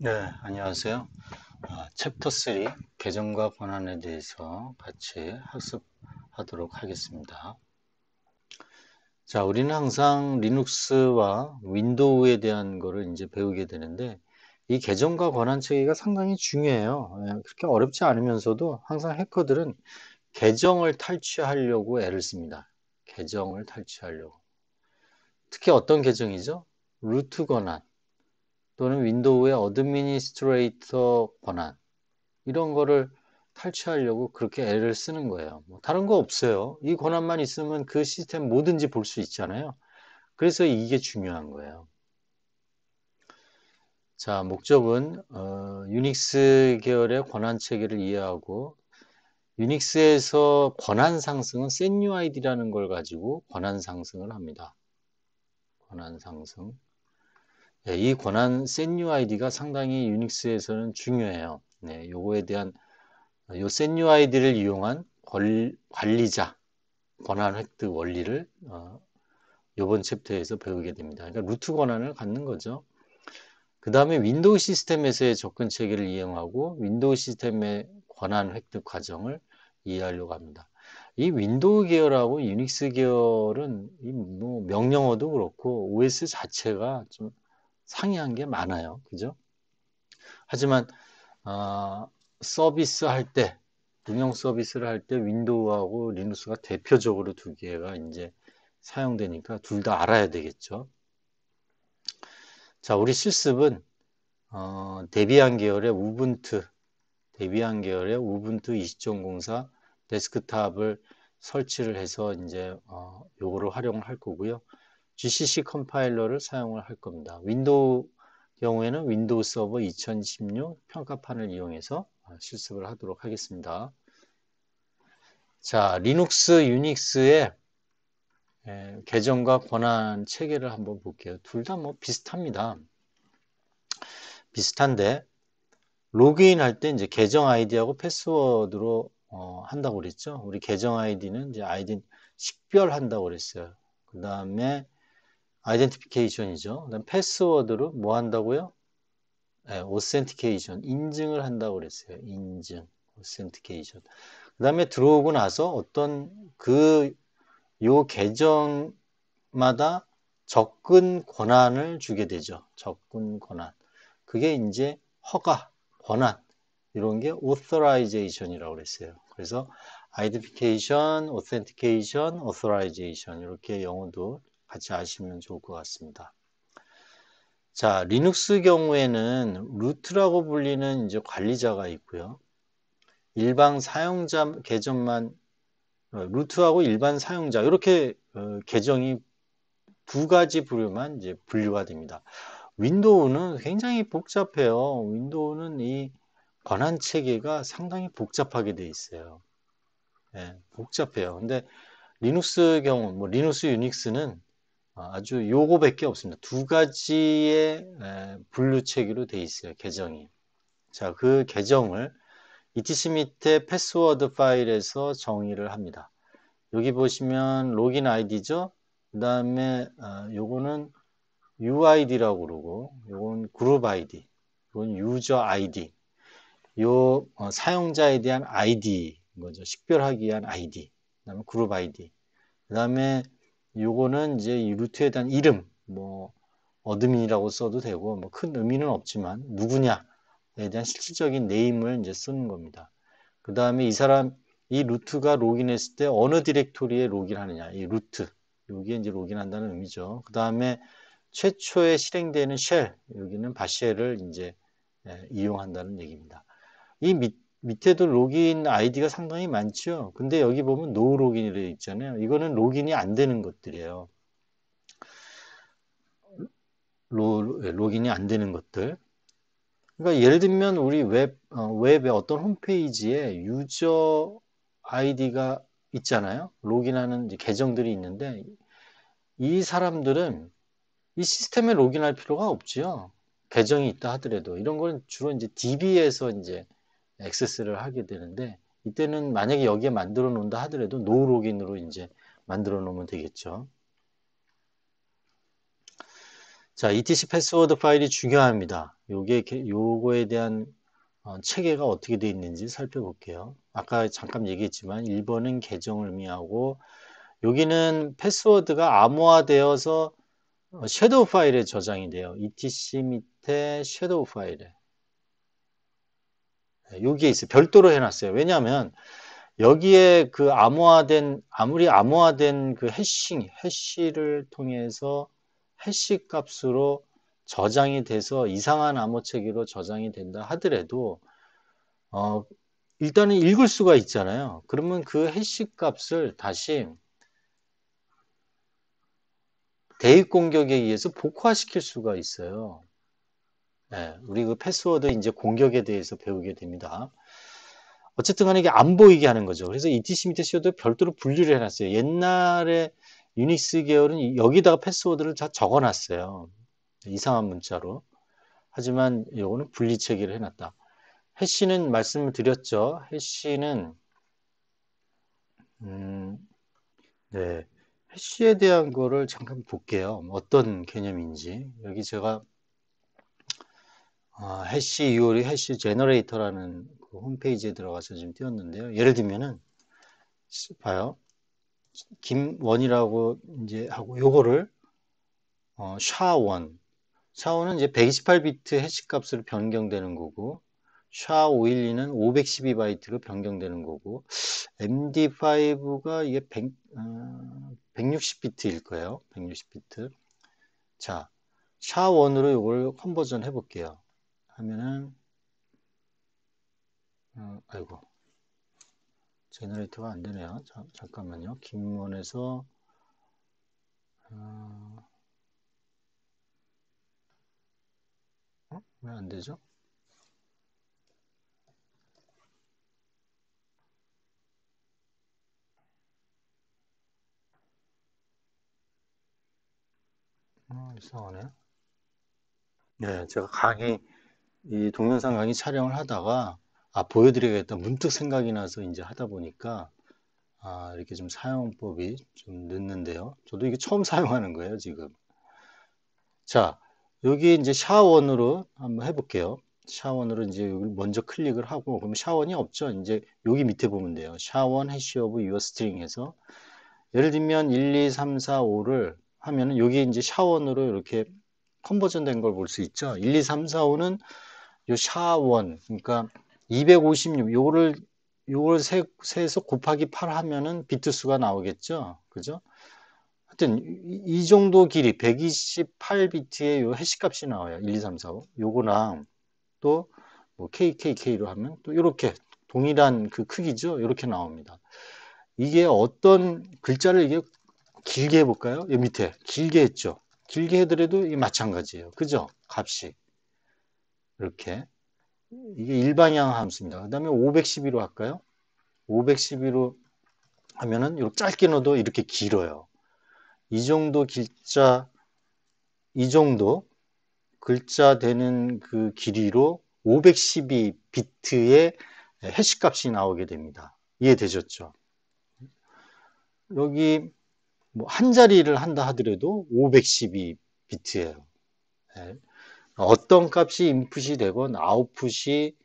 네, 안녕하세요. 챕터 3 계정과 권한에 대해서 같이 학습하도록 하겠습니다. 자, 우리는 항상 리눅스와 윈도우에 대한 거를 이제 배우게 되는데 이 계정과 권한 체계가 상당히 중요해요. 그렇게 어렵지 않으면서도 항상 해커들은 계정을 탈취하려고 애를 씁니다. 계정을 탈취하려고. 특히 어떤 계정이죠? 루트 권한 또는 윈도우의 어드미니스트레이터 권한 이런 거를 탈취하려고 그렇게 애를 쓰는 거예요. 뭐 다른 거 없어요. 이 권한만 있으면 그 시스템 뭐든지 볼 수 있잖아요. 그래서 이게 중요한 거예요. 자, 목적은 유닉스 계열의 권한 체계를 이해하고 유닉스에서 권한 상승은 senuid라는 걸 가지고 권한 상승을 합니다. 권한 상승. 네, 이 권한 senuid가 상당히 유닉스에서는 중요해요. 네, 요거에 대한 요 senuid를 이용한 관리자 권한 획득 원리를 이번 챕터에서 배우게 됩니다. 그러니까 루트 권한을 갖는 거죠. 그 다음에 윈도우 시스템에서의 접근 체계를 이용하고 윈도우 시스템의 권한 획득 과정을 이해하려고 합니다. 이 윈도우 계열하고 유닉스 계열은 뭐 명령어도 그렇고 OS 자체가 좀 상이한 게 많아요. 그죠? 하지만 서비스 할 때, 운영 서비스를 할 때 윈도우하고 리눅스가 대표적으로 두 개가 이제 사용되니까 둘 다 알아야 되겠죠. 자, 우리 실습은 데비안 계열의 우분투, 데비안 계열의 우분투 20.04 데스크탑을 설치를 해서 이제 요거를 활용을 할 거고요. GCC 컴파일러를 사용을 할 겁니다. 윈도우 경우에는 윈도우 서버 2016 평가판을 이용해서 실습을 하도록 하겠습니다. 자, 리눅스, 유닉스의 계정과 권한 체계를 한번 볼게요. 둘 다 뭐 비슷합니다. 비슷한데 로그인 할 때 이제 계정 아이디하고 패스워드로 한다고 그랬죠. 우리 계정 아이디는 이제 아이디 식별한다고 그랬어요. 그 다음에 아이덴티피케이션이죠. 그다음 패스워드로 뭐 한다고요? 네, 오센티케이션 인증을 한다고 그랬어요. 인증, 오센티케이션. 그 다음에 들어오고 나서 어떤 요 계정마다 접근 권한을 주게 되죠. 접근 권한. 그게 이제 허가, 권한 이런 게 authorization이라고 그랬어요. 그래서 identification, authentication, authorization 이렇게 영어도 같이 아시면 좋을 것 같습니다. 자, 리눅스 경우에는 루트라고 불리는 이제 관리자가 있고요. 일반 사용자 계정만 루트하고 일반 사용자 이렇게 계정이 두 가지 부류만 이제 분류가 됩니다. 윈도우는 굉장히 복잡해요. 윈도우는 이 권한 체계가 상당히 복잡하게 돼 있어요. 예, 복잡해요. 근데 리눅스 경우, 뭐 리눅스, 유닉스는 아주 요거밖에 없습니다. 두 가지의 분류 체계로 돼 있어요. 계정이. 자, 그 계정을 etc 밑에 패스워드 파일에서 정의를 합니다. 여기 보시면 로긴 아이디죠. 그 다음에 요거는 UID라고 그러고 요건 그룹 아이디, 요건 유저 아이디. 요 사용자에 대한 아이디 거죠. 식별하기 위한 아이디. 그다음에 그룹 아이디. 그다음에 요거는 이제 이 루트에 대한 이름, 뭐 어드민이라고 써도 되고 뭐 큰 의미는 없지만 누구냐에 대한 실질적인 네임을 이제 쓰는 겁니다. 그다음에 이 루트가 로그인했을 때 어느 디렉토리에 로그인하느냐, 이 루트 여기에 이제 로그인한다는 의미죠. 그다음에 최초에 실행되는 쉘, 여기는 바쉘을 이제 이용한다는 얘기입니다. 이 밑에도 로그인 아이디가 상당히 많죠. 근데 여기 보면 노 로그인이 되어 있잖아요. 이거는 로그인이 안 되는 것들이에요. 로그인이 안 되는 것들. 그러니까 예를 들면 우리 웹의 어떤 홈페이지에 유저 아이디가 있잖아요. 로그인하는 이제 계정들이 있는데 이 사람들은 이 시스템에 로그인할 필요가 없지요. 계정이 있다 하더라도 이런 거는 주로 이제 DB에서 이제 액세스를 하게 되는데 이때는 만약에 여기에 만들어 놓는다 하더라도 노 로그인으로 이제 만들어 놓으면 되겠죠. 자, etc 패스워드 파일이 중요합니다. 요거에 대한 체계가 어떻게 되어 있는지 살펴볼게요. 아까 잠깐 얘기했지만 1번은 계정을 의미하고 여기는 패스워드가 암호화되어서 섀도우 파일에 저장이 돼요. etc 밑에 섀도우 파일에. 여기에 있어요. 별도로 해놨어요. 왜냐하면 여기에 그 아무리 암호화된 그 해시를 통해서 해시 값으로 저장이 돼서 이상한 암호 체계로 저장이 된다 하더라도, 일단은 읽을 수가 있잖아요. 그러면 그 해시 값을 다시 대입 공격에 의해서 복화시킬 수가 있어요. 네, 우리 그 패스워드 이제 공격에 대해서 배우게 됩니다. 어쨌든 간에 이게 안 보이게 하는 거죠. 그래서 etc 밑에 씌워도 별도로 분리를 해놨어요. 옛날에 유닉스 계열은 여기다가 패스워드를 다 적어놨어요. 이상한 문자로. 하지만 이거는 분리 체계를 해놨다. 해시는 말씀을 드렸죠. 해시는 네, 해시에 대한 거를 잠깐 볼게요. 어떤 개념인지. 여기 제가 해시 이오리 해시 제너레이터라는 그 홈페이지에 들어가서 지금 띄웠는데요. 예를 들면은 봐요. 김원이라고 이제 하고 요거를 샤원. 샤원은 이제 128비트 해시 값으로 변경되는 거고 샤512는 512바이트로 변경되는 거고 MD5가 이게 160비트일 거예요. 160비트. 자, 샤원으로 이걸 컨버전 해볼게요. 하면은 아이고 제너레이터가 안 되네요. 잠깐만요. 김원에서 왜 안 되죠? 이상하네. 네, 제가 이 동영상 강의 촬영을 하다가 보여드려야겠다 문득 생각이 나서 이제 하다 보니까 이렇게 좀 사용법이 좀 늦는데요. 저도 이게 처음 사용하는 거예요, 지금. 자, 여기 이제 샤원으로 한번 해볼게요. 샤원으로 이제 여기 먼저 클릭을 하고, 그럼 샤원이 없죠? 이제 여기 밑에 보면 돼요. 샤원 해시 오브 유어 스트링 해서, 예를 들면 1, 2, 3, 4, 5를 하면은 여기 이제 샤원으로 이렇게 컨버전 된 걸 볼 수 있죠? 1, 2, 3, 4, 5는 요 샤원, 그러니까 256, 요걸 세서 곱하기 8 하면은 비트 수가 나오겠죠? 그죠? 하여튼 이 정도 길이 128비트의 요 해시 값이 나와요. 1, 2, 3, 4, 5. 요거랑 또 뭐 KKK로 하면 또 이렇게 동일한 그 크기죠. 이렇게 나옵니다. 이게 어떤 글자를 이게 길게 해볼까요? 이 밑에 길게 했죠. 길게 해더라도 이 마찬가지예요. 그죠? 값이 이렇게 이게 일반형 함수입니다. 그 다음에 512로 할까요? 512로 하면은 이렇게 짧게 넣어도 이렇게 길어요. 이 정도 길자, 이 정도 글자 되는 그 길이로 512비트의 해시 값이 나오게 됩니다. 이해되셨죠? 여기 뭐 한 자리를 한다 하더라도 512비트예요. 어떤 값이 인풋이 되건 아웃풋이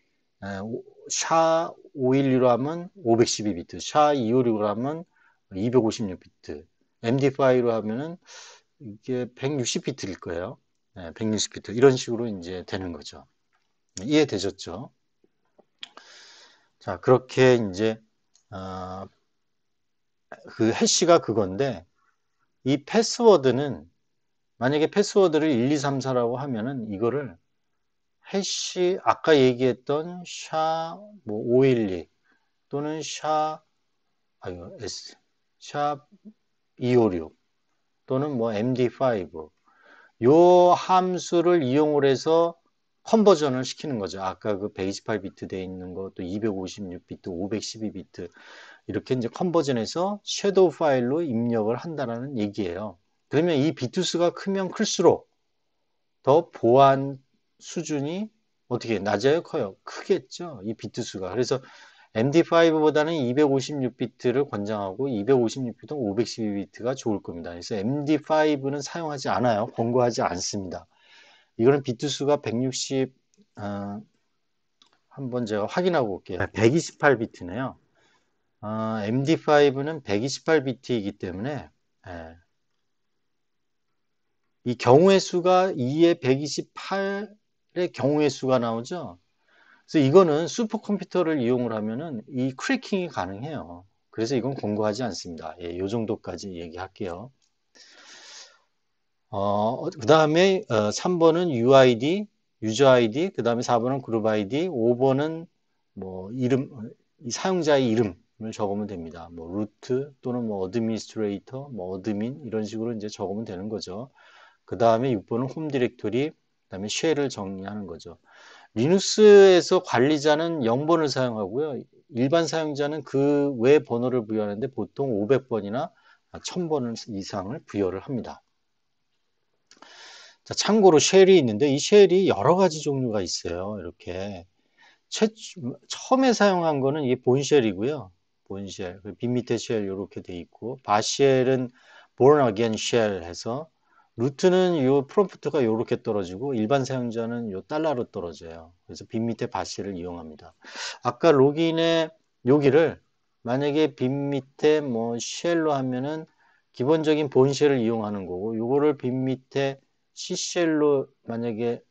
샤 512로 하면 512비트, 샤 256으로 하면 256비트, MD5로 하면은 이게 160비트일 거예요. 160비트. 이런 식으로 이제 되는 거죠. 이해되셨죠? 자, 그렇게 이제, 어, 그 해시가 그건데, 이 패스워드는, 만약에 패스워드를 1, 2, 3, 4라고 하면은 이거를 해시, 아까 얘기했던 뭐 512 또는 샵 256 또는 뭐 MD5 요 함수를 이용을 해서 컨버전을 시키는 거죠. 아까 그 128비트 돼 있는 거, 또 256비트, 512비트 이렇게 이제 컨버전해서 섀도우 파일로 입력을 한다라는 얘기예요. 그러면 이 비트 수가 크면 클수록 더 보안 수준이 어떻게 낮아요, 커요? 크겠죠. 이 비트 수가. 그래서 MD5보다는 256비트를 권장하고 256비트, 512비트가 좋을 겁니다. 그래서 MD5는 사용하지 않아요. 권고하지 않습니다. 이거는 비트 수가 160, 한번 제가 확인하고 올게요. 128비트네요. MD5는 128비트이기 때문에 예, 이 경우의 수가 2의 128의 경우의 수가 나오죠. 그래서 이거는 슈퍼컴퓨터를 이용을 하면은 이 크래킹이 가능해요. 그래서 이건 권고하지 않습니다. 예, 요 정도까지 얘기할게요. 그 다음에 3번은 UID, 유저 아이디, 그 다음에 4번은 그룹 아이디, 5번은 뭐 이름, 이 사용자의 이름을 적으면 됩니다. 뭐 루트 또는 뭐 어드미니스트레이터, 뭐 어드민 이런 식으로 이제 적으면 되는 거죠. 그 다음에 6번은 홈 디렉토리, 그 다음에 쉘을 정리하는 거죠. 리눅스에서 관리자는 0번을 사용하고요. 일반 사용자는 그 외 번호를 부여하는데 보통 500번이나 1000번 이상을 부여를 합니다. 자, 참고로 쉘이 있는데 이 쉘이 여러 가지 종류가 있어요. 이렇게 처음에 사용한 거는 이게 본쉘이고요. 본쉘, 빈 밑에 쉘 이렇게 돼 있고 바쉘은 born again shell 해서 루트는 요 프롬프트가 이렇게 떨어지고 일반 사용자는 요 달러로 떨어져요. 그래서 빈 밑에 바쉘을 이용합니다. 아까 로gin에 여기를 만약에 빈 밑에 뭐 쉘로 하면은 기본적인 본쉘을 이용하는 거고 요거를 빈 밑에 C쉘로 만약에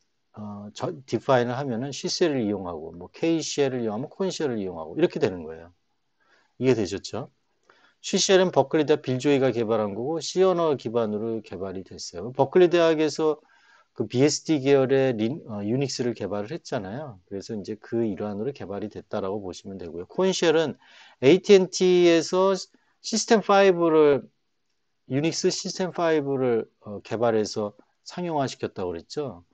디파인을 하면은 C쉘을 이용하고 뭐 K쉘을 이용하면 콘쉘을 이용하고 이렇게 되는 거예요. 이해되셨죠? C쉘은 버클리 대학 빌 조이가 개발한 거고 C 언어 기반으로 개발이 됐어요. 버클리 대학에서 그 BSD 계열의 유닉스를 개발을 했잖아요. 그래서 이제 그 일환으로 개발이 됐다라고 보시면 되고요. 콘쉘은 AT&T에서 시스템 5를 유닉스 시스템 5를 개발해서 상용화 시켰다고 그랬죠.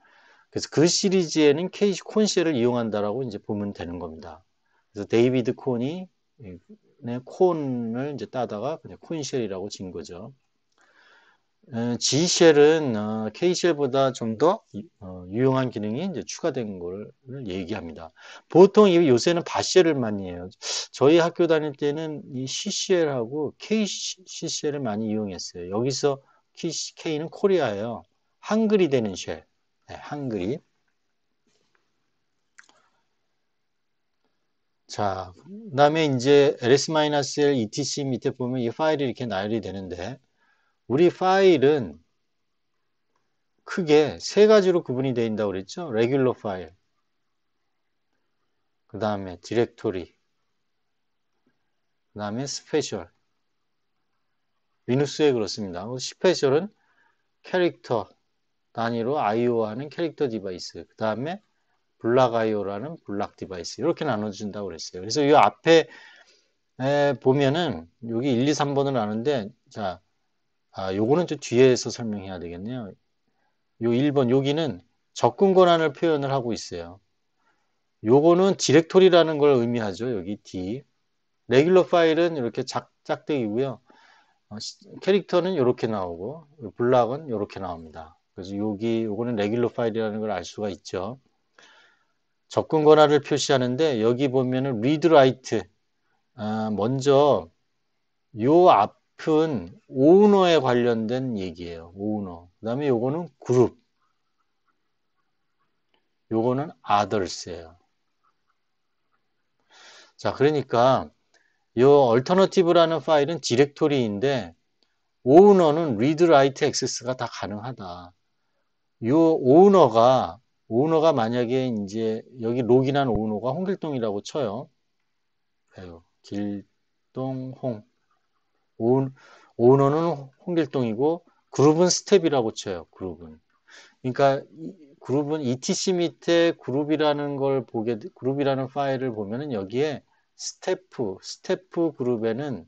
그래서 그 시리즈에는 케이시 콘쉘을 이용한다라고 이제 보면 되는 겁니다. 그래서 데이비드 콘이 콘을 이제 따다가 그냥 콘쉘이라고 진 거죠. G쉘은 K쉘보다 좀 더 유용한 기능이 이제 추가된 걸 얘기합니다. 보통 요새는 바쉘을 많이 해요. 저희 학교 다닐 때는 이 CCL하고 KCCL을 많이 이용했어요. 여기서 K는 코리아예요. 한글이 되는 쉘. 네, 한글이. 자, 그다음에 이제 ls-l etc 밑에 보면 이 파일이 이렇게 나열이 되는데 우리 파일은 크게 세 가지로 구분이 되어 있다고 그랬죠? 레귤러 파일, 그 다음에 디렉토리, 그 다음에 스페셜. 리눅스에 그렇습니다. 스페셜은 캐릭터 단위로 IO하는 캐릭터 디바이스, 그 다음에 블락 IO라는 블락 디바이스 이렇게 나눠준다고 그랬어요. 그래서 이 앞에 보면은 여기 1, 2, 3번을 나누는데 자, 요거는 좀 뒤에서 설명해야 되겠네요. 요 1번 여기는 접근 권한을 표현을 하고 있어요. 요거는 디렉토리라는 걸 의미하죠. 여기 D. 레귤러 파일은 이렇게 짝대기고요. 캐릭터는 이렇게 나오고 블락은 이렇게 나옵니다. 그래서 요거는 레귤러 파일이라는 걸 알 수가 있죠. 접근 권한을 표시하는데 여기 보면은 read write 먼저 요 앞은 오너에 관련된 얘기예요. 오너. 그 다음에 요거는 그룹. 요거는 others예요. 자, 그러니까 요 alternative라는 파일은 디렉토리인데 오너는 read, write, access가 다 가능하다. 요 오너가 만약에 이제 여기 로gin한 오너가 홍길동이라고 쳐요. 길동홍. 오너는 홍길동이고 그룹은 스텝이라고 쳐요. 그룹은. 그러니까 그룹은 etc 밑에 그룹이라는 파일을 보면은 여기에 스태프 그룹에는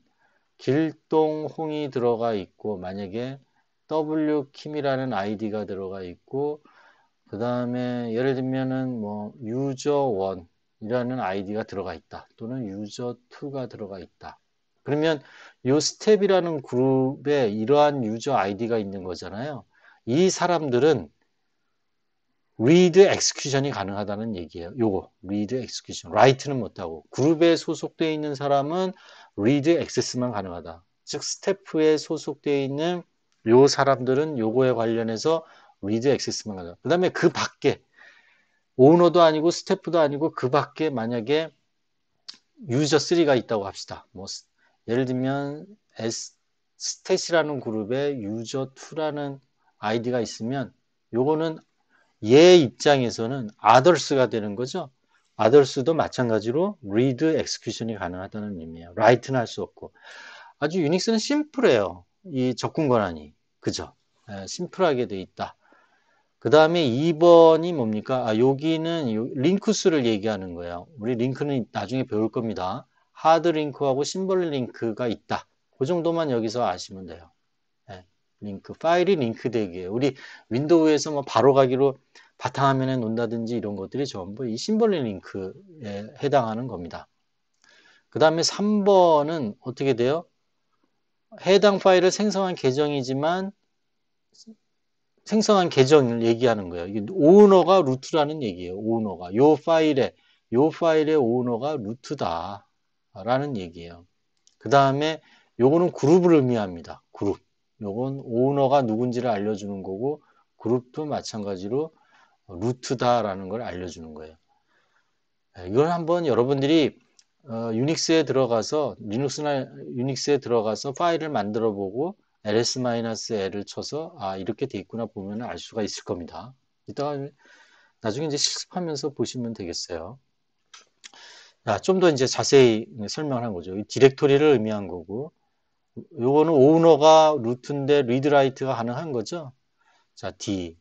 길동홍이 들어가 있고 만약에 w킴이라는 아이디가 들어가 있고 그 다음에 예를 들면은 뭐 user1이라는 아이디가 들어가 있다 또는 user2가 들어가 있다. 그러면 이 스텝이라는 그룹에 이러한 유저 아이디가 있는 거잖아요. 이 사람들은 read execution이 가능하다는 얘기예요. 요거 read execution, write는 못하고 그룹에 소속되어 있는 사람은 read access만 가능하다. 즉 스태프에 소속되어 있는 요 사람들은 요거에 관련해서 read access만 가져. 그 다음에 그 밖에 오너도 아니고 스태프도 아니고 그 밖에 만약에 유저 3가 있다고 합시다. 뭐 예를 들면 스탯이라는 그룹에 유저 2라는 아이디가 있으면 요거는 얘 입장에서는 others가 되는 거죠. others도 마찬가지로 read execution이 가능하다는 의미예요. write는 할 수 없고. 아주 유닉스는 심플해요. 이 접근 권한이. 그죠? 심플하게 돼 있다. 그 다음에 2번이 뭡니까? 여기는 링크 수를 얘기하는 거예요. 우리 링크는 나중에 배울 겁니다. 하드 링크하고 심벌 링크가 있다. 그 정도만 여기서 아시면 돼요. 링크, 파일이 링크되기에 우리 윈도우에서 뭐 바로 가기로 바탕화면에 놓는다든지 이런 것들이 전부 이 심벌 링크에 해당하는 겁니다. 그 다음에 3번은 어떻게 돼요? 해당 파일을 생성한 계정이지만 생성한 계정을 얘기하는 거예요. 이게 오너가 루트라는 얘기예요. 오너가 요 파일의 오너가 루트다라는 얘기예요. 그 다음에 요거는 그룹을 의미합니다. 그룹. 요건 오너가 누군지를 알려주는 거고 그룹도 마찬가지로 루트다라는 걸 알려주는 거예요. 이걸 한번 여러분들이 유닉스에 들어가서 리눅스나 유닉스에 들어가서 파일을 만들어 보고 ls-l을 쳐서 이렇게 돼 있구나 보면 알 수가 있을 겁니다. 이따가 나중에 이제 실습하면서 보시면 되겠어요. 좀 더 이제 자세히 설명을 한 거죠. 이 디렉토리를 의미한 거고 요거는 오너가 루트인데 리드 라이트가 가능한 거죠. 자, D.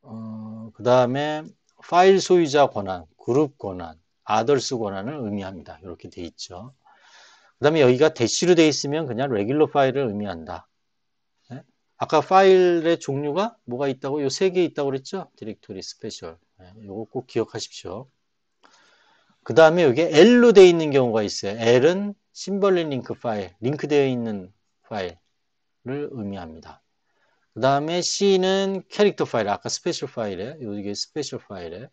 그 다음에 파일 소유자 권한, 그룹 권한, 아더스 권한을 의미합니다. 이렇게 돼 있죠. 그 다음에 여기가 대시로 돼 있으면 그냥 레귤러 파일을 의미한다. 네? 아까 파일의 종류가 뭐가 있다고? 요 세 개 있다고 그랬죠? 디렉토리 스페셜. 요거 꼭 기억하십시오. 그 다음에 여기 L로 돼 있는 경우가 있어요. L은 심벌린 링크 파일, 링크되어 있는 파일을 의미합니다. 그 다음에 C는 캐릭터 파일, 아까 스페셜 파일에, 이게 스페셜 파일에.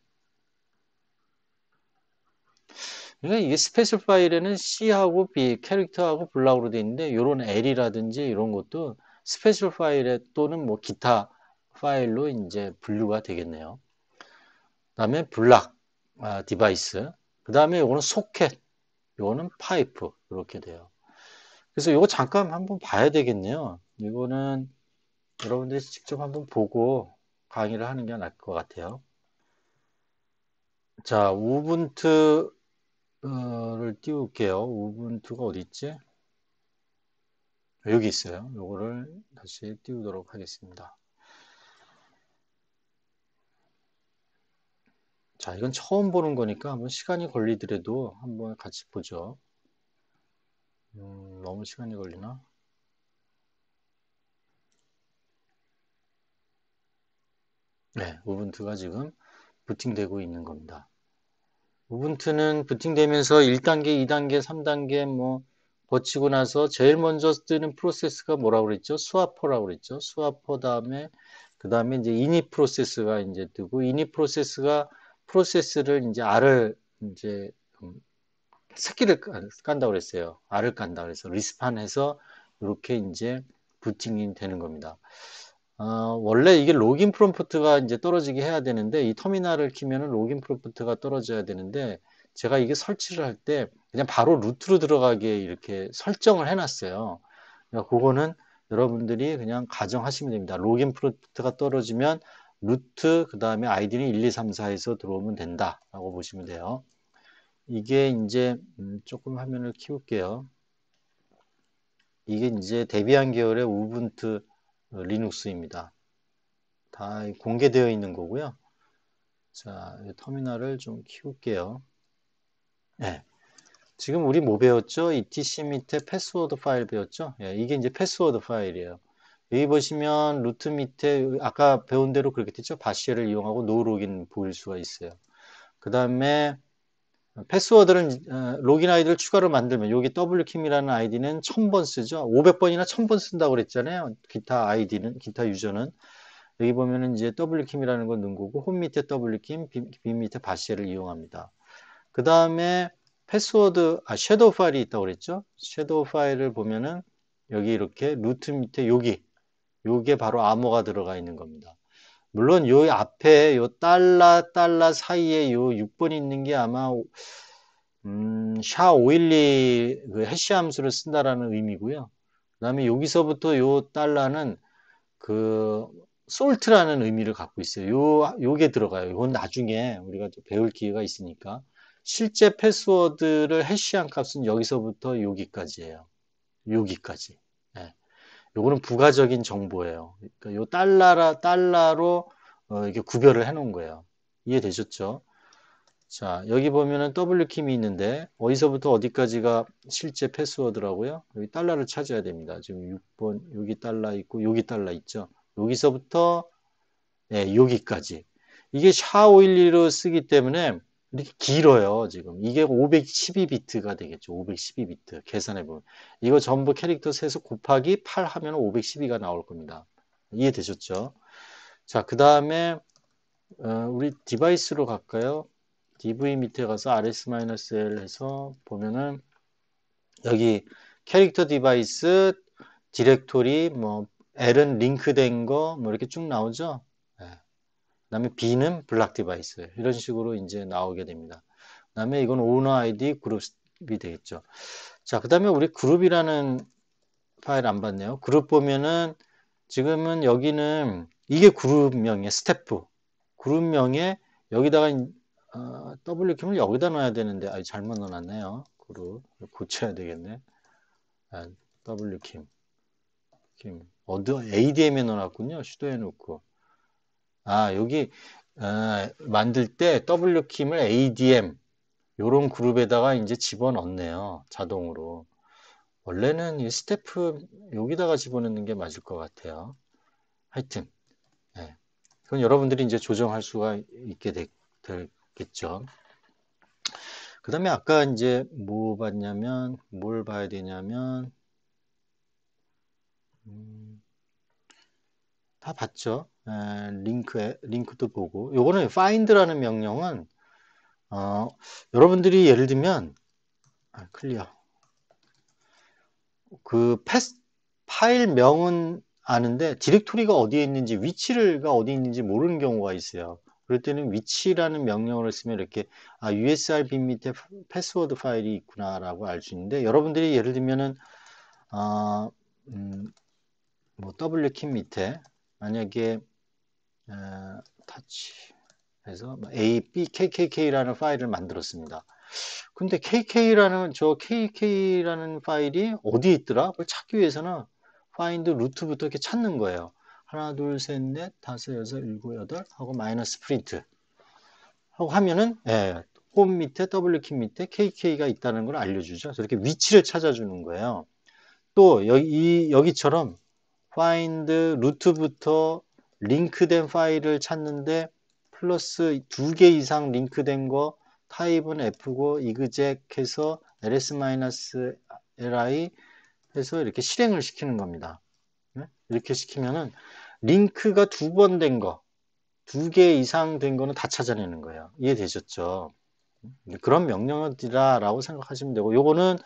그러니까 이게 스페셜 파일에는 C하고 B, 캐릭터하고 블락으로 돼 있는데, 이런 L이라든지 이런 것도 스페셜 파일에 또는 뭐 기타 파일로 이제 분류가 되겠네요. 그 다음에 블락, 디바이스. 그 다음에 이거는 소켓, 이거는 파이프, 이렇게 돼요. 그래서 이거 잠깐 한번 봐야 되겠네요. 이거는 여러분들이 직접 한번 보고 강의를 하는 게 나을 것 같아요. 자, 우분투를 띄울게요. 우분투가 어디 있지? 여기 있어요. 요거를 다시 띄우도록 하겠습니다. 자, 이건 처음 보는 거니까 한번 시간이 걸리더라도 한번 같이 보죠. 너무 시간이 걸리나? 네, 우분투가 지금 부팅되고 있는 겁니다. 우분투는 부팅되면서 1단계, 2단계, 3단계 뭐 거치고 나서 제일 먼저 뜨는 프로세스가 뭐라고 그랬죠? 스와퍼라고 그랬죠? 스와퍼 다음에 그 다음에 이제 이닛 프로세스가 이제 뜨고 이닛 프로세스를 이제 R을 이제 새끼를 깐다고 그랬어요. R을 깐다 그래서 리스판해서 이렇게 이제 부팅이 되는 겁니다. 원래 이게 로긴 프롬프트가 이제 떨어지게 해야 되는데 이 터미널을 키면은 로긴 프롬프트가 떨어져야 되는데 제가 이게 설치를 할 때 그냥 바로 루트로 들어가게 이렇게 설정을 해놨어요. 그러니까 그거는 여러분들이 그냥 가정하시면 됩니다. 로긴 프롬프트가 떨어지면 루트 그 다음에 아이디는 1, 2, 3, 4에서 들어오면 된다라고 보시면 돼요. 이게 이제 조금 화면을 키울게요. 이게 이제 데비안 계열의 우분투 리눅스입니다. 다 공개되어 있는 거고요. 자, 터미널을 좀 키울게요. 네. 지금 우리 뭐 배웠죠? etc 밑에 패스워드 파일 배웠죠? 예, 이게 이제 패스워드 파일이에요. 여기 보시면 루트 밑에 아까 배운 대로 그렇게 됐죠? 바시를 이용하고 노 로긴 보일 수가 있어요. 그 다음에 패스워드는 로긴 아이디를 추가로 만들면 여기 w킴이라는 아이디는 1000번 쓰죠. 500번이나 1000번 쓴다고 그랬잖아요. 기타 유저는 여기 보면은 이제 w킴이라는 건 넣은 거고 홈 밑에 w킴, 빈 밑에 바시를 이용합니다. 그 다음에 패스워드, 섀도우 파일이 있다고 그랬죠. 섀도우 파일을 보면은 여기 이렇게 루트 밑에 여기 요게 바로 암호가 들어가 있는 겁니다. 물론 요 앞에 요 달러 사이에 요 6번이 있는 게 아마 샤512 그 해시 함수를 쓴다라는 의미고요. 그다음에 여기서부터 요 달러는 그 솔트라는 의미를 갖고 있어요. 요게 들어가요. 이건 나중에 우리가 또 배울 기회가 있으니까. 실제 패스워드를 해시한 값은 여기서부터 여기까지예요. 여기까지. 예. 요거는 부가적인 정보예요. 그러니까 요 달러로 이렇게 구별을 해 놓은 거예요. 이해되셨죠? 자, 여기 보면은 W킴이 있는데 어디서부터 어디까지가 실제 패스워드라고요? 여기 달러를 찾아야 됩니다. 지금 6번 여기 달러 있고 여기 달러 있죠. 여기서부터 여기까지. 이게 샤512로 쓰기 때문에 이렇게 길어요. 지금 이게 512비트가 되겠죠. 512비트 계산해 보면 이거 전부 캐릭터 세서 곱하기 8 하면 512가 나올 겁니다. 이해되셨죠? 자, 그 다음에 우리 디바이스로 갈까요? DV 밑에 가서 rs-l 해서 보면은 여기 캐릭터 디바이스 디렉토리 뭐 L은 링크된 거 뭐 이렇게 쭉 나오죠. 네. 그다음에 B는 블락 디바이스 이런 식으로 이제 나오게 됩니다. 그다음에 이건 오너 아이디 그룹이 되겠죠. 자, 그다음에 우리 그룹이라는 파일 안 봤네요. 그룹 보면은 지금은 여기는 이게 그룹명이에요. 스태프 그룹명에 여기다가 W킴을 여기다 넣어야 되는데 잘못 넣어놨네요. 그룹 고쳐야 되겠네. W킴 ADM에 넣어놨군요. 수도해 놓고 여기 만들 때 W킴을 ADM 요런 그룹에다가 이제 집어넣네요. 자동으로. 원래는 이 스태프 여기다가 집어넣는 게 맞을 것 같아요. 하여튼 그건 여러분들이 이제 조정할 수가 있게 되겠죠. 그 다음에 아까 이제 뭐 봤냐면 뭘 봐야 되냐면 다 봤죠. 링크도 보고 요거는 find라는 명령은 여러분들이 예를 들면 클리어 그 파일명은 아는데 디렉토리가 어디에 있는지 위치가 어디 있는지 모르는 경우가 있어요. 그럴 때는 위치라는 명령어를 쓰면 이렇게 USR 빈 밑에 패스워드 파일이 있구나라고 알 수 있는데 여러분들이 예를 들면은 뭐 W키 밑에 만약에 터치 해서 A, B, KKK라는 파일을 만들었습니다. 근데 KK라는 파일이 어디에 있더라? 그걸 찾기 위해서는 find 루트부터 이렇게 찾는 거예요. 하나, 둘, 셋, 넷, 다섯, 여섯, 일곱, 여덟 하고 마이너스 프린트 하고 하면은 홈 밑에 W키 밑에 KK가 있다는 걸 알려주죠. 그래서 이렇게 위치를 찾아주는 거예요. 또 여기처럼 find 루트부터 링크된 파일을 찾는데 플러스 2개 이상 링크된 거 타입은 F고 exec 해서 ls-li 해서 이렇게 실행을 시키는 겁니다. 이렇게 시키면은 링크가 2번 된 거, 2개 이상 된 거는 다 찾아내는 거예요. 이해되셨죠? 그런 명령어들이라고 생각하시면 되고 요거는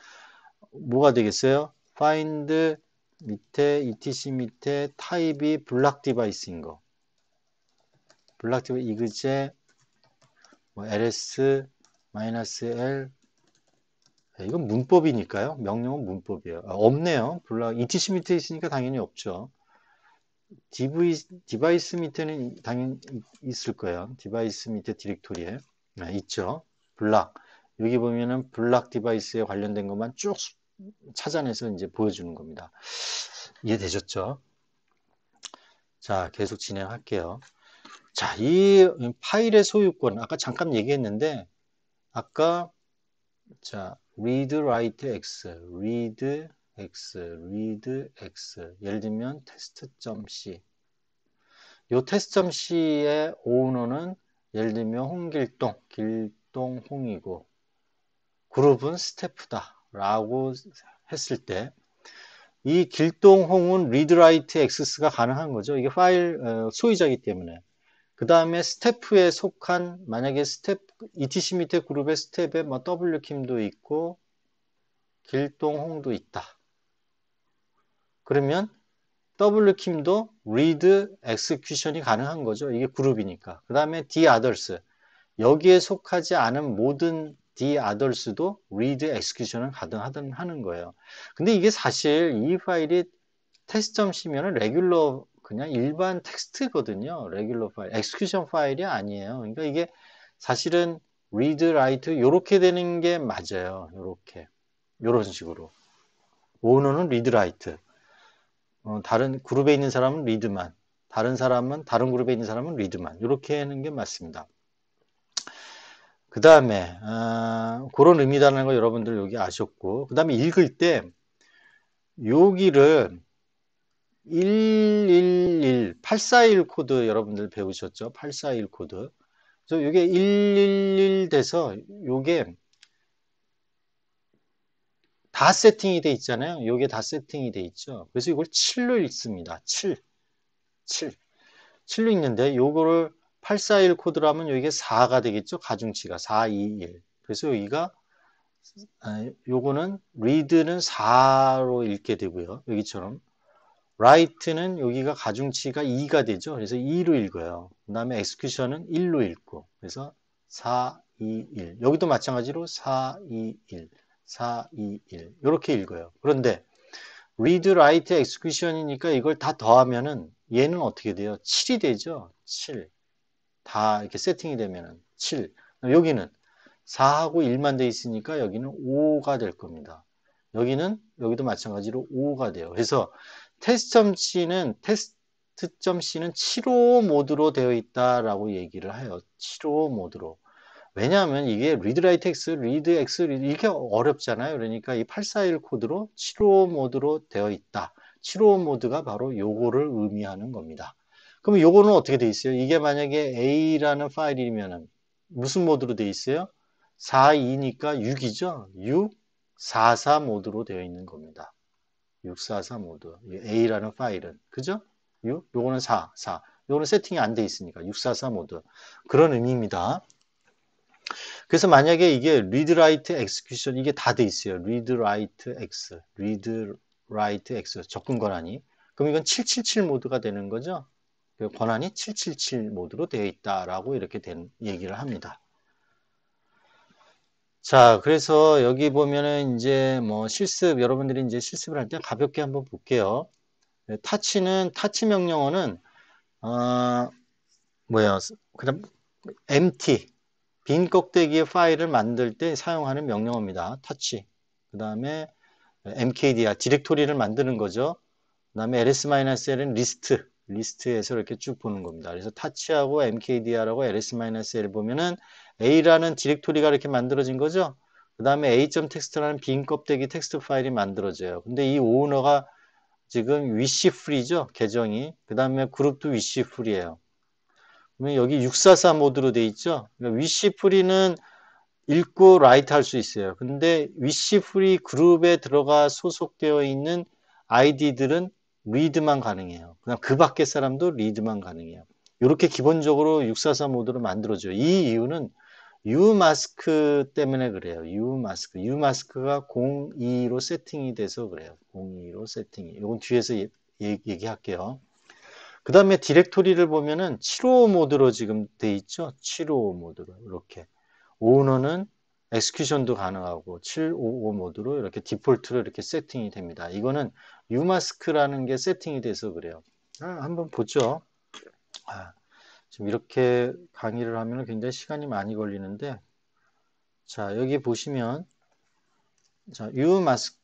뭐가 되겠어요? find 밑에 etc 밑에 타입이 블락 디바이스인 거. 블락 디바이스 exec 뭐 ls-l 이건 문법이니까요. 명령은 문법이에요. 없네요. 블락 etc 밑에 있으니까 당연히 없죠. 디바이스 밑에는 당연히 있을 거예요. 디바이스 밑에 디렉토리에 있죠. 블락 여기 보면은 블락 디바이스에 관련된 것만 쭉 찾아내서 이제 보여주는 겁니다. 이해되셨죠? 자, 계속 진행할게요. 자, 이 파일의 소유권 아까 잠깐 얘기했는데 아까 자, read, write, x, read, x, read, x 예를 들면 test.c 요 test.c의 오너는 예를 들면 홍길동, 길동홍이고 그룹은 스태프다 라고 했을 때 이 길동홍은 read, write, x가 가능한 거죠. 이게 파일 소유자이기 때문에 그 다음에 스태프에 속한 만약에 etc 밑에 그룹의 스텝에 뭐 w킴도 있고 길동홍도 있다. 그러면 W킴도 read execution이 가능한 거죠. 이게 그룹이니까. 그 다음에 the others. 여기에 속하지 않은 모든 the others도 read execution을 가능하는 거예요. 근데 이게 사실 이 파일이 test.c면은 레귤러 그냥 일반 텍스트거든요. 레귤러 파일, execution 파일이 아니에요. 그러니까 이게 사실은 read, write 요렇게 되는 게 맞아요. 요렇게 요런 식으로. 오너는 read, write. 다른 그룹에 있는 사람은 read만, 다른 그룹에 있는 사람은 read만 이렇게 하는 게 맞습니다. 그 다음에 그런 의미라는 거 여러분들 여기 아셨고, 그 다음에 읽을 때 여기를 841 코드 여러분들 배우셨죠? 841 코드. 그래서 이게 111 돼서 요게 다 세팅이 돼 있잖아요. 요게 다 세팅이 돼 있죠. 그래서 이걸 7로 읽습니다. 7. 7로 읽는데 요거를 841 코드라면 여기가 4가 되겠죠. 가중치가 4, 2, 1. 그래서 여기가 요거는 read는 4로 읽게 되고요. 여기처럼 write는 여기가 가중치가 2가 되죠. 그래서 2로 읽어요. 그 다음에 execution은 1로 읽고 그래서 4, 2, 1. 여기도 마찬가지로 4, 2, 1, 4, 2, 1 이렇게 읽어요. 그런데 read, write, execution이니까 이걸 다 더하면은 얘는 어떻게 돼요? 7이 되죠. 7. 다 이렇게 세팅이 되면은 7. 여기는 4하고 1만 돼 있으니까 여기는 5가 될 겁니다. 여기도 마찬가지로 5가 돼요. 그래서 테스트.c는 7호 모드로 되어 있다라고 얘기를 해요. 7호 모드로. 왜냐하면 이게 read, write, x, read, x, 이게 어렵잖아요. 그러니까 이 841 코드로 7호 모드로 되어 있다. 7호 모드가 바로 요거를 의미하는 겁니다. 그럼 요거는 어떻게 돼 있어요? 이게 만약에 A라는 파일이면은 무슨 모드로 돼 있어요? 42니까 6이죠? 6, 44 모드로 되어 있는 겁니다. 644 모드. A라는 파일은. 그죠? 6, 요거는 4, 4. 요거는 세팅이 안 돼 있으니까 644 모드. 그런 의미입니다. 그래서 만약에 이게 read, write, execution 이게 다 돼 있어요. read, write, x, read, write, x 접근 권한이. 그럼 이건 777 모드가 되는 거죠. 그 권한이 777 모드로 되어 있다라고 이렇게 얘기를 합니다. 자, 그래서 여기 보면은 이제 뭐 실습 여러분들이 이제 실습을 할 때 가볍게 한번 볼게요. 타치 명령어는 뭐야? 그다음 empty 빈 껍데기의 파일을 만들 때 사용하는 명령어입니다. touch. 그 다음에 mkdir, 디렉토리를 만드는 거죠. 그 다음에 ls-l은 리스트에서 이렇게 쭉 보는 겁니다. 그래서 touch하고 mkdir하고 ls-l 보면은 a라는 디렉토리가 이렇게 만들어진 거죠. 그 다음에 a.txt라는 빈 껍데기 텍스트 파일이 만들어져요. 근데 이 오너가 지금 wish free죠. 계정이. 그 다음에 그룹도 wish free예요. 그러면 여기 644 모드로 돼 있죠. 그러니까 wish free는 읽고 라이트 할 수 있어요. 근데 위시 프리 그룹에 들어가 소속되어 있는 아이디들은 리드만 가능해요. 그냥 그 밖의 사람도 리드만 가능해요. 이렇게 기본적으로 644 모드로 만들어져요. 이 이유는 umask 때문에 그래요. umask가 02로 세팅이 돼서 그래요. 02로 세팅이. 이건 뒤에서 얘기할게요. 그 다음에 디렉토리를 보면은 755 모드로 지금 돼 있죠. 755 모드로 이렇게. 오너는 엑스큐션도 가능하고 755 모드로 이렇게 디폴트로 이렇게 세팅이 됩니다. 이거는 umask라는 게 세팅이 돼서 그래요. 한번 보죠. 지금 이렇게 강의를 하면 굉장히 시간이 많이 걸리는데, 자, 여기 보시면, 자, umask,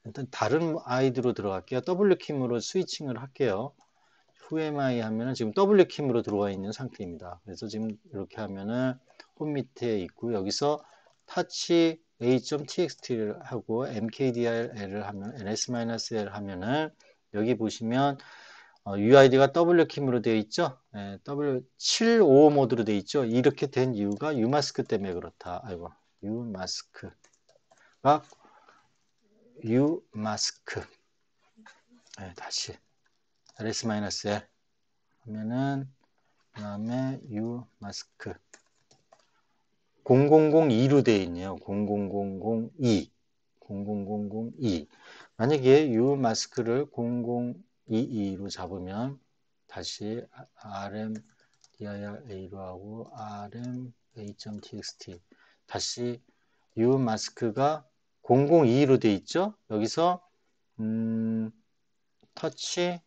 일단 다른 아이디로 들어갈게요. W킴으로 스위칭을 할게요. Who am I 하면은 지금 W킴으로 들어와 있는 상태입니다. 그래서 지금 이렇게 하면은 홈 밑에 있고 여기서 touch a.txt를 하고 mkdir을 하면 ls-l 하면은 여기 보시면 UID가 W킴으로 되어 있죠. W755 모드로 되어 있죠. 이렇게 된 이유가 umask 때문에 그렇다. 아이고, umask. 네, 다시 ls-l 하면은 그 다음에 umask 0002로 되어 있네요. 00002 만약에 U 마스크를 0022로 잡으면 다시 rm dirA로 하고 rm a.txt 다시 U 마스크가 0022로 돼 있죠? 여기서 touch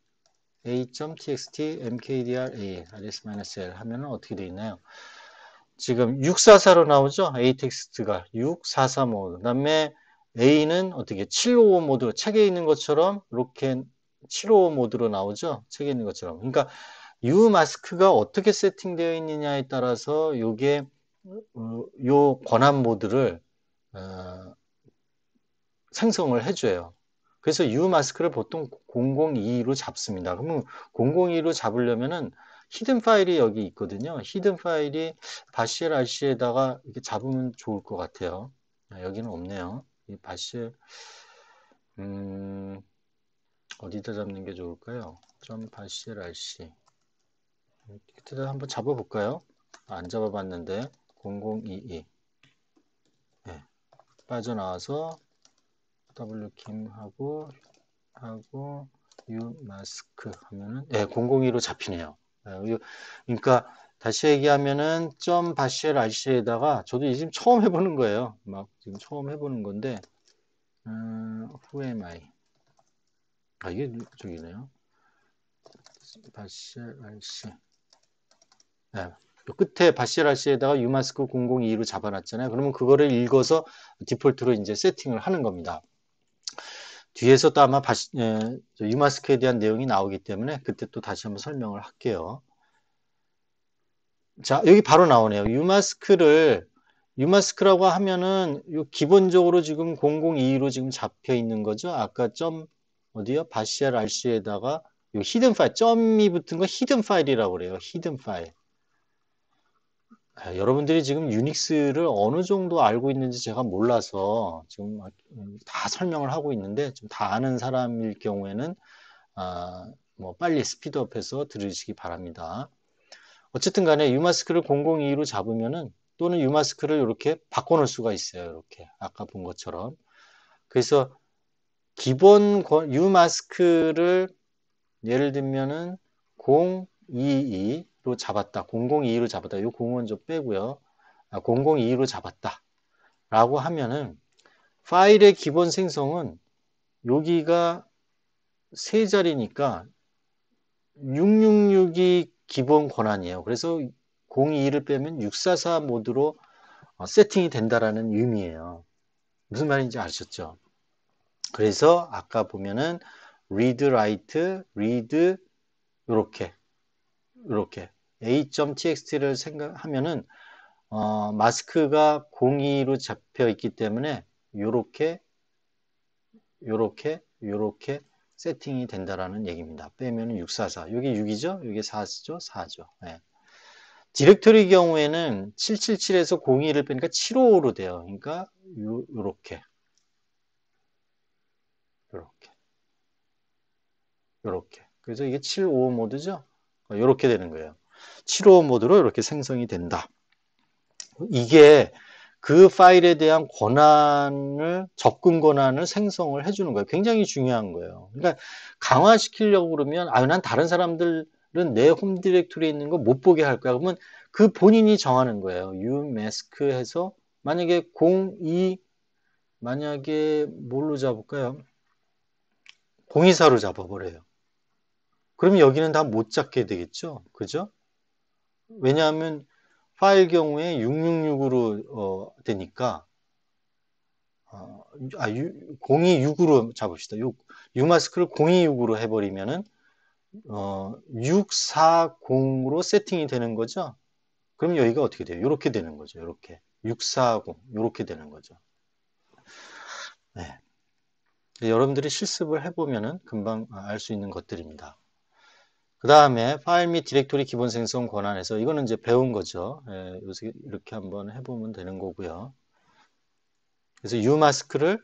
a.txt mkdir rs-l 하면은 어떻게 돼 있나요? 지금 644로 나오죠? A 텍스트가 644 모드. 그다음에 A는 어떻게 755 모드 책에 있는 것처럼 이렇게 755 모드로 나오죠? 책에 있는 것처럼. 그러니까 U 마스크가 어떻게 세팅되어 있느냐에 따라서 요게 요 권한 모드를 생성을 해줘요. 그래서 U 마스크를 보통 002로 잡습니다. 그러면 002로 잡으려면은 히든 파일이 여기 있거든요. 히든 파일이 바시엘 RC에다가 이렇게 잡으면 좋을 것 같아요. 여기는 없네요. 이 바시엘 어디다 잡는 게 좋을까요? 좀 바시엘 RC 이때다 한번 잡아볼까요? 안 잡아봤는데 0022 네. 빠져나와서 wkim 하고 U 마스크 하면은 네, 002로 잡히네요. 그러니까 다시 얘기하면은 점 바시엘 RC에다가 저도 지금 처음 해보는 거예요. 막 지금 처음 해보는 건데 who am I? 아 이게 저기네요. 바시엘 RC. 네. 끝에 바시엘 RC에다가 U 마스크 002로 잡아놨잖아요. 그러면 그거를 읽어서 디폴트로 이제 세팅을 하는 겁니다. 뒤에서 또 아마 유마스크에 대한 내용이 나오기 때문에 그때 또 다시 한번 설명을 할게요. 자, 여기 바로 나오네요. 유마스크라고 하면은 기본적으로 지금 0022로 지금 잡혀 있는 거죠. 아까 어디요? 바시알 RC에다가 요 히든 파일, 점이 붙은 거 히든 파일이라고 그래요. 히든 파일. 여러분들이 지금 유닉스를 어느 정도 알고 있는지 제가 몰라서 지금 다 설명을 하고 있는데 좀 다 아는 사람일 경우에는 뭐 빨리 스피드업해서 들으시기 바랍니다. 어쨌든 간에 유마스크를 002로 잡으면은 또는 유마스크를 이렇게 바꿔놓을 수가 있어요. 이렇게 아까 본 것처럼. 그래서 기본 유마스크를 예를 들면은 022로 잡았다. 002로 잡았다. 이 0은 좀 빼고요. 002로 잡았다. 라고 하면은 파일의 기본 생성은 여기가 세 자리니까 666이 기본 권한이에요. 그래서 02를 빼면 644 모드로 세팅이 된다라는 의미예요. 무슨 말인지 아셨죠? 그래서 아까 보면은 read, write, read 이렇게 a.txt를 생각하면은 마스크가 02로 잡혀 있기 때문에 요렇게 세팅이 된다라는 얘기입니다. 빼면 644. 여기 6이죠? 여기 4죠? 4죠. 네. 디렉토리 경우에는 777에서 02를 빼니까 755로 돼요. 그러니까 요렇게 그래서 이게 755 모드죠? 요렇게 되는 거예요. 755 모드로 이렇게 생성이 된다. 이게 그 파일에 대한 접근 권한을 생성을 해주는 거예요. 굉장히 중요한 거예요. 그러니까 강화시키려고 그러면, 난 다른 사람들은 내 홈 디렉토리에 있는 거 못 보게 할 거야. 그러면 그 본인이 정하는 거예요. umask 해서, 만약에 만약에 뭘로 잡을까요? 024로 잡아버려요. 그러면 여기는 다 못 잡게 되겠죠? 그죠? 왜냐하면 파일 경우에 666으로 되니까 026으로 잡읍시다. 유마스크를 026으로 해버리면은 640으로 세팅이 되는 거죠. 그럼 여기가 어떻게 돼요? 이렇게 되는 거죠. 이렇게 640 이렇게 되는 거죠. 네. 여러분들이 실습을 해보면은 금방 알 수 있는 것들입니다. 그 다음에 파일 및 디렉토리 기본 생성 권한에서 이거는 이제 배운 거죠. 예, 요새 이렇게 한번 해보면 되는 거고요. 그래서 유마스크를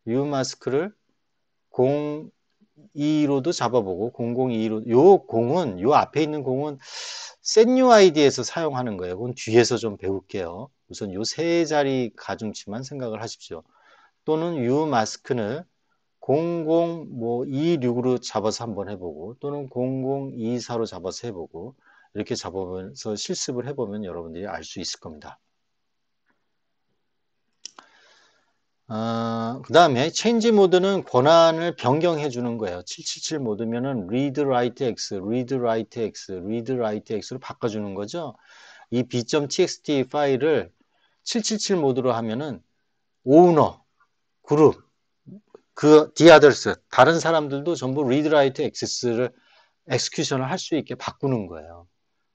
02로도 잡아보고 002로 요 앞에 있는 공은 setUID에서 사용하는 거예요. 그건 뒤에서 좀 배울게요. 우선 요 세 자리 가중치만 생각을 하십시오. 또는 유마스크는 0026으로 잡아서 한번 해보고 또는 0024로 잡아서 해보고 이렇게 잡아보면서 실습을 해보면 여러분들이 알 수 있을 겁니다. 그 다음에 체인지 모드는 권한을 변경해 주는 거예요. 777 모드면은 read write x, read write x, read write x로 바꿔주는 거죠. 이 b.txt 파일을 777 모드로 하면은 owner, 그룹, the others, 다른 사람들도 전부 read write x를 엑스큐션을 할 수 있게 바꾸는 거예요.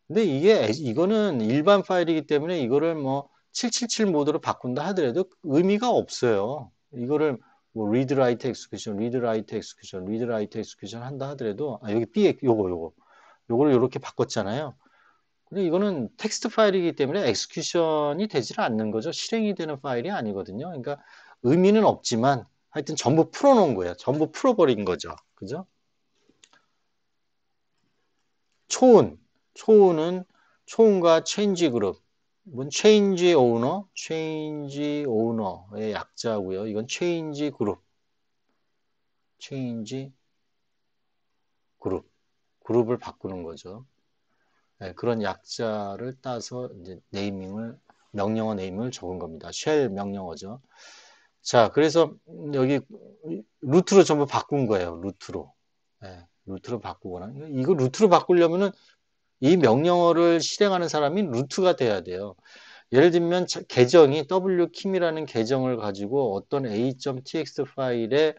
근데 이거는 일반 파일이기 때문에 이거를 뭐 777 모드로 바꾼다 하더라도 의미가 없어요. 이거를 뭐 read write execution, read write execution, read write execution 한다 하더라도 여기 B 요거를 이렇게 바꿨잖아요. 근데 이거는 텍스트 파일이기 때문에 엑스큐션이 되질 않는 거죠. 실행이 되는 파일이 아니거든요. 그러니까 의미는 없지만 하여튼 전부 풀어놓은 거예요. 전부 풀어버린 거죠. 그죠? 초운은 초운과 체인지 그룹. 이건 체인지 오너의 약자고요. 이건 체인지 그룹을 바꾸는 거죠. 네, 그런 약자를 따서 이제 명령어 네이밍을 적은 겁니다. 쉘 명령어죠. 자, 그래서 여기 루트로 전부 바꾼 거예요. 루트로. 네, 루트로 바꾸거나. 이거 루트로 바꾸려면은 이 명령어를 실행하는 사람이 루트가 돼야 돼요. 예를 들면 계정이 wkim이라는 계정을 가지고 어떤 a.txt 파일의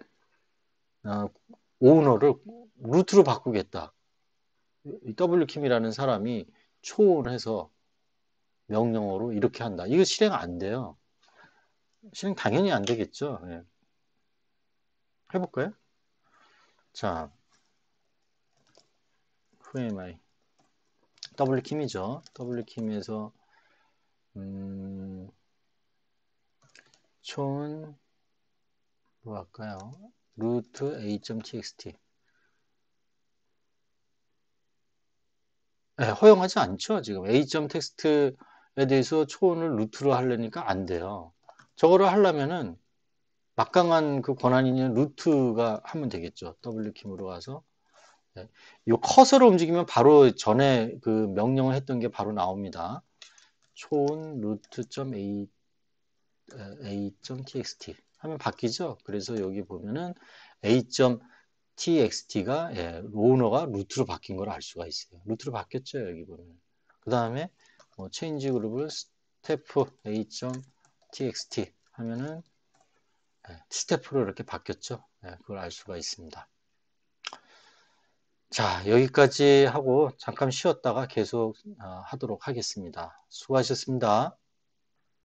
오너를 루트로 바꾸겠다. wkim이라는 사람이 초원해서 명령어로 이렇게 한다. 이거 실행 안 돼요. 실행 당연히 안 되겠죠. 예. 해볼까요? 자, wmi wkim이죠. wkim에서 초원 뭐 할까요? 루트 a.txt 네, 허용하지 않죠. 지금 a.txt에 대해서 초원을 루트로 하려니까 안 돼요. 저거를 하려면은 막강한 그 권한 있는 루트가 하면 되겠죠. wkim으로 가서 네. 이 커서를 움직이면 바로 전에 그 명령을 했던 게 바로 나옵니다. 초온 a.txt 하면 바뀌죠. 그래서 여기 보면은 a.txt가 로우너가 루트로 바뀐 걸 알 수가 있어요. 루트로 바뀌었죠. 여기 보면. 그 다음에 체인지 그룹을 스태프 a.txt 하면은 스태프로 이렇게 바뀌었죠. 그걸 알 수가 있습니다. 자, 여기까지 하고 잠깐 쉬었다가 계속 하도록 하겠습니다. 수고하셨습니다.